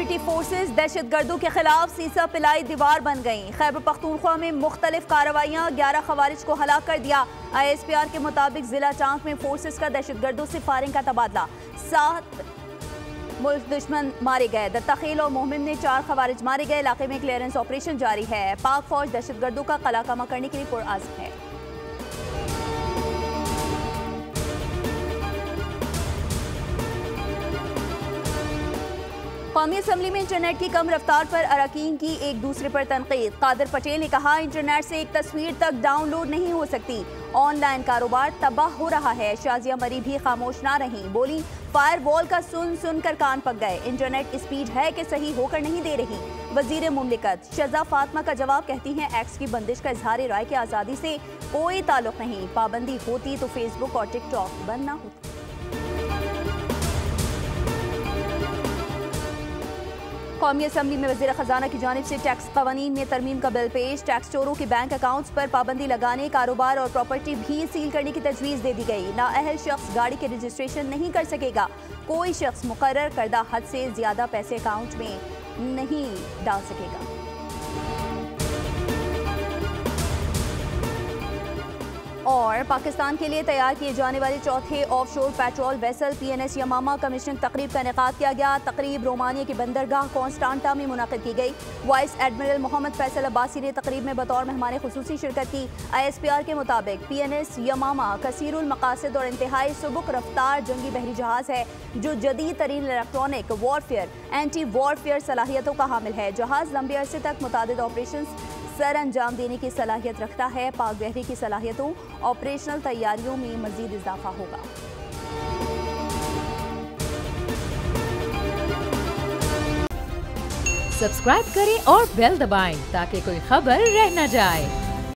Security forces दहशतगर्दों के खिलाफ सीसा पिलाई दीवार बन गईं। खैबर पख्तूनख्वा में मुख्तलिफ कार्रवाइयाँ, 11 खवारिज को हलाक कर दिया। ISPR के मुताबिक जिला टांक में फोर्सेज का दहशतगर्दों से फायरिंग का तबादला, 7 मुल्क दुश्मन मारे गए। दत्ताखेल और मोहम्मद ने 4 खवारिज मारे गए। इलाके में क्लियरेंस ऑपरेशन जारी है। पाक फौज दहशतगर्दों का कलाकमा करने के लिए पुरअज़्म है। कौमी असम्बली में इंटरनेट की कम रफ्तार पर अरकान की एक दूसरे पर तनकीद। कादिर पटेल ने कहा, इंटरनेट से एक तस्वीर तक डाउनलोड नहीं हो सकती। ऑनलाइन कारोबार तबाह हो रहा है। शाजिया मरी भी खामोश ना रहीं, बोली फायर वॉल का सुन कर कान पक गए। इंटरनेट स्पीड है कि सही होकर नहीं दे रही। वजीर मुमलिकत शजा फातिमा का जवाब, कहती हैं एक्स की बंदिश का इजहार राय की आज़ादी से कोई ताल्लुक नहीं। पाबंदी होती तो फेसबुक और टिकटॉक बंद ना होती। कौमी असम्बली में वज़ीर ख़जाना की जानिब से टैक्स क़वानीन में तरमीम का बिल पेश। टैक्स चोरों के बैंक अकाउंट्स पर पाबंदी लगाने, कारोबार और प्रॉपर्टी भी सील करने की तजवीज़ दे दी गई। नाअहल शख्स गाड़ी के रजिस्ट्रेशन नहीं कर सकेगा। कोई शख्स मुकर्रर करदा हद से ज़्यादा पैसे अकाउंट में नहीं डाल सकेगा। और पाकिस्तान के लिए तैयार किए जाने वाले चौथे offshore patrol vessel PNS Yamama commissioning तकरीब का इनेकाद किया गया। तकरीब रोमानिया की बंदरगाह कॉन्स्टांटा में मुनक़िद की गई। वाइस एडमिरल मोहम्मद फैसल अब्बासी ने तकरीब में बतौर मेहमान खुसूसी शिरकत की। ISPR के मुताबिक PNS यमामा कसीरुल मकासद और इंतहाई सुबुक रफ्तार जंगी बहरी जहाज है, जो जदीद तरीन इलेक्ट्रॉनिक वॉरफेयर, एंटी वॉरफेयर सलाहियतों का हामिल है। जहाज लंबे अरसे तक मुतादिद ऑपरेशन सर अंजाम देने की सलाहियत रखता है। पाक बहरी की सलाहियतों, ऑपरेशनल तैयारियों में मजीद इजाफा होगा। सब्सक्राइब करें और बेल दबाएं ताकि कोई खबर रह न जाए।